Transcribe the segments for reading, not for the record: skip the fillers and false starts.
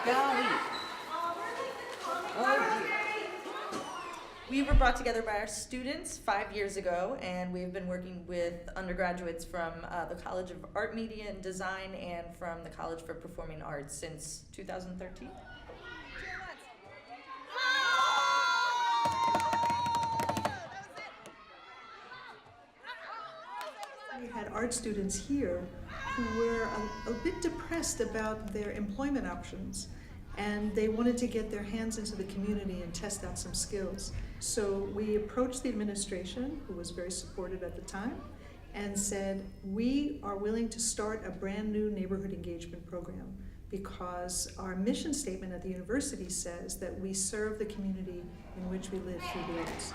Golly. Oh dear. We were brought together by our students 5 years ago, and we've been working with undergraduates from the College of Art, Media, and Design and from the College for Performing Arts since 2013. We had art students here who were a bit depressed about their employment options, and they wanted to get their hands into the community and test out some skills. So we approached the administration, who was very supportive at the time, and said, we are willing to start a brand new neighborhood engagement program because our mission statement at the university says that we serve the community in which we live through the arts.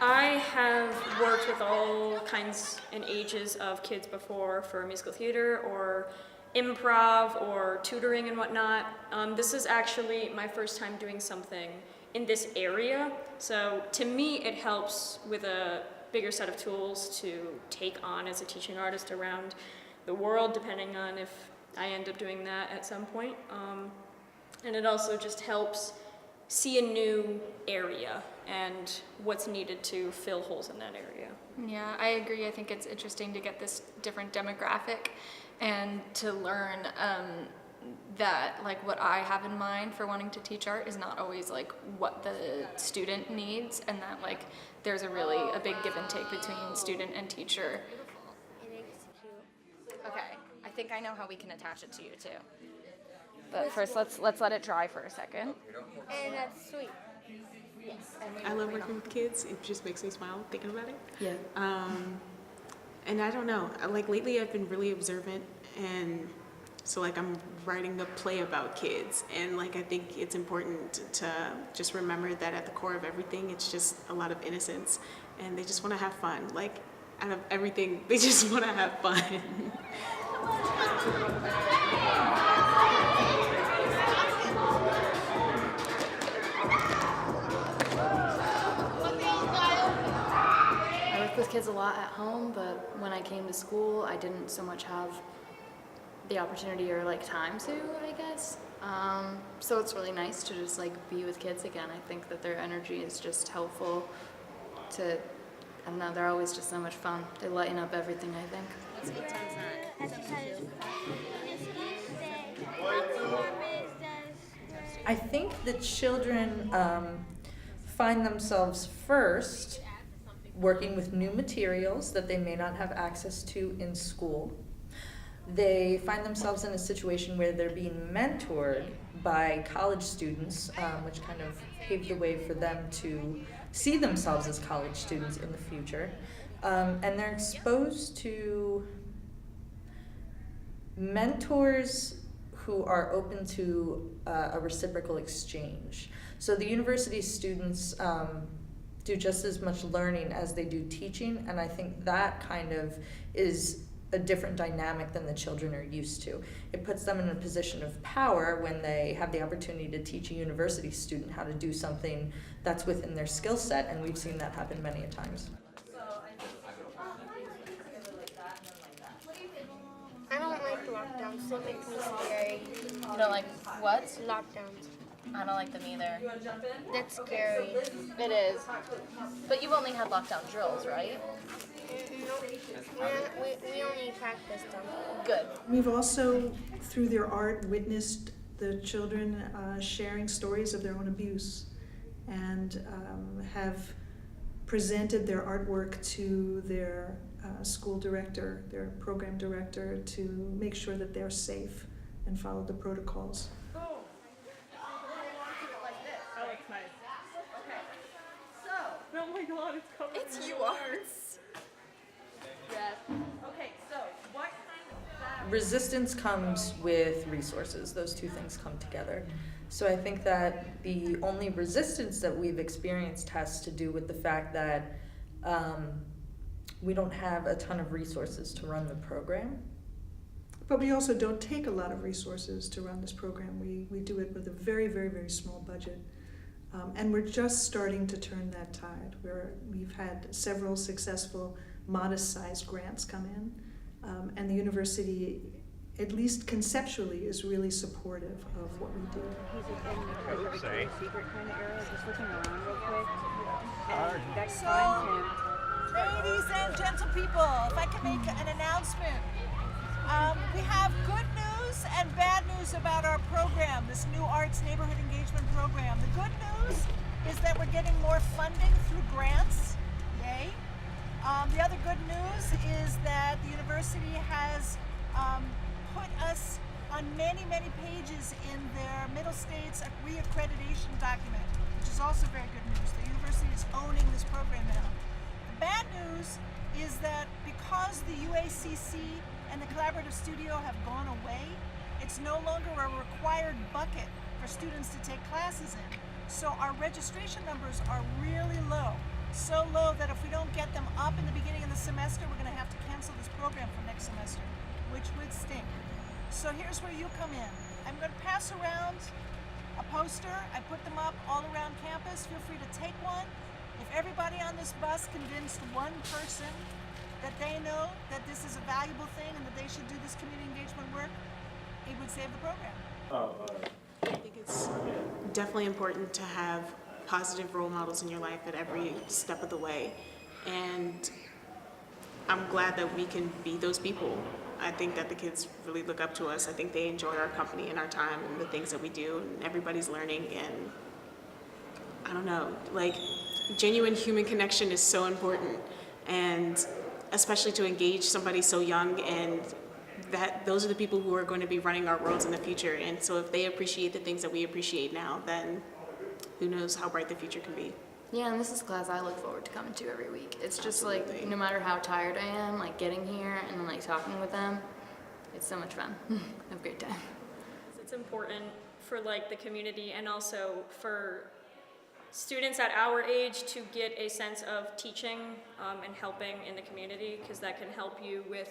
I have worked with all kinds and ages of kids before for musical theater or improv or tutoring and whatnot. This is actually my first time doing something in this area, so to me it helps with a bigger set of tools to take on as a teaching artist around the world, depending on if I end up doing that at some point. And it also just helps see a new area and what's needed to fill holes in that area. Yeah, I agree. I think it's interesting to get this different demographic and to learn that like what I have in mind for wanting to teach art is not always like what the student needs, and that like there's a big give and take between student and teacher. Okay, I think I know how we can attach it to you too. But first let's let it dry for a second. And that's sweet. Yes. I love working with kids. It just makes me smile thinking about it. Yeah. And I don't know, like lately I've been really observant, and so like I'm writing a play about kids, and like I think it's important to just remember that at the core of everything it's just a lot of innocence, and they just want to have fun. Like out of everything, they just want to have fun. With kids a lot at home, but when I came to school I didn't so much have the opportunity or like time to, I guess. So it's really nice to just like be with kids again. I think that their energy is just helpful to, I don't know, they're always just so much fun. They lighten up everything, I think. I think the children find themselves first working with new materials that they may not have access to in school. They find themselves in a situation where they're being mentored by college students, which kind of paved the way for them to see themselves as college students in the future. And they're exposed to mentors who are open to a reciprocal exchange. So the university students do just as much learning as they do teaching, and I think that kind of is a different dynamic than the children are used to. It puts them in a position of power when they have the opportunity to teach a university student how to do something that's within their skill set, and we've seen that happen many a times. I don't like lockdowns, they make me scary. You don't like what? Lockdowns. I don't like them either. That's scary. It is. But you've only had lockdown drills, right? No, we only practiced them. Good. We've also, through their art, witnessed the children sharing stories of their own abuse, and have presented their artwork to their school director, their program director, to make sure that they're safe and follow the protocols. Oh my god, it's coming. It's you arts. Okay, so what kind of resistance comes with resources. Those two things come together. So I think that the only resistance that we've experienced has to do with the fact that we don't have a ton of resources to run the program. But we also don't take a lot of resources to run this program. We do it with a very, very, very small budget. And we're just starting to turn that tide, where we've had several successful modest-sized grants come in. And the university, at least conceptually, is really supportive of what we do. Say. Secret kind of era, just looking around real quick. And that finds him. Ladies and gentle people, if I can make an announcement. We have good news and bad news about our program, this new Arts Neighborhood Engagement Program. The good news is that we're getting more funding through grants, yay. The other good news is that the university has put us on many, many pages in their Middle States reaccreditation document, which is also very good news. The university is owning this program now. The bad news is that because the UACC and the Collaborative Studio have gone away, it's no longer a required bucket for students to take classes in. So our registration numbers are really low. So low that if we don't get them up in the beginning of the semester, we're going to have to cancel this program for next semester, which would stink. So here's where you come in. I'm going to pass around a poster. I put them up all around campus. Feel free to take one. If everybody on this bus convinced one person that they know that this is a valuable thing and that they should do this community engagement work, it would save the program. I think it's definitely important to have positive role models in your life at every step of the way. And I'm glad that we can be those people. I think that the kids really look up to us. I think they enjoy our company and our time and the things that we do, and everybody's learning. And I don't know, like, genuine human connection is so important, and especially to engage somebody so young, and that those are the people who are going to be running our worlds in the future. And so if they appreciate the things that we appreciate now, then who knows how bright the future can be. Yeah, and this is class I look forward to coming to every week. It's just Absolutely. like, no matter how tired I am, like getting here and then like talking with them, it's so much fun. Have a great time. It's important for like the community and also for students at our age to get a sense of teaching and helping in the community, because that can help you with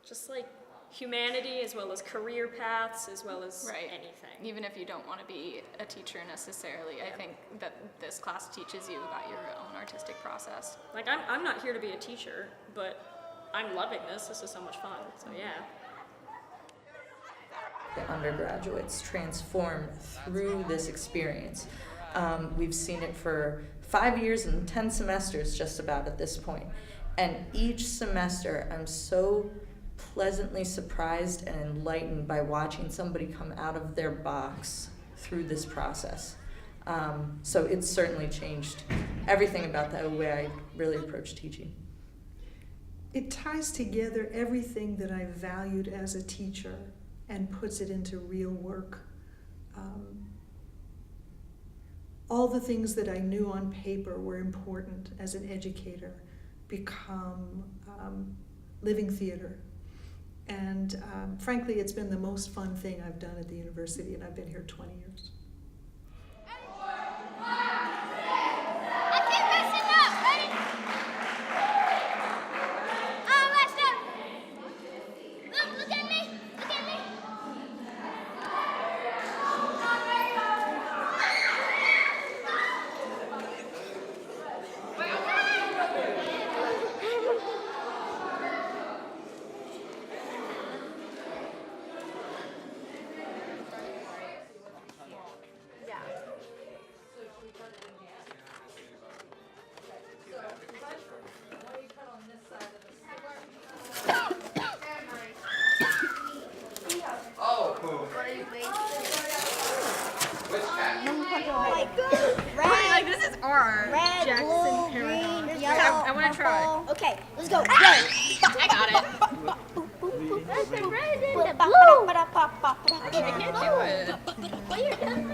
just like humanity as well as career paths as well as anything. Even if you don't want to be a teacher necessarily, I think that this class teaches you about your own artistic process. Like I'm not here to be a teacher, but I'm loving this. This is so much fun. So yeah. The undergraduates transform through this experience. We've seen it for 5 years and 10 semesters just about at this point. And each semester I'm so pleasantly surprised and enlightened by watching somebody come out of their box through this process. So it's certainly changed everything about the way I really approach teaching. It ties together everything that I valued as a teacher and puts it into real work. All the things that I knew on paper were important as an educator become living theater. And frankly, it's been the most fun thing I've done at the university, and I've been here 20 years. Red, This is our red, Jackson blue, Paragon. green, yellow, I want to try. purple. Okay, let's go. Go. I got it. Blue. I can't do it. Blue.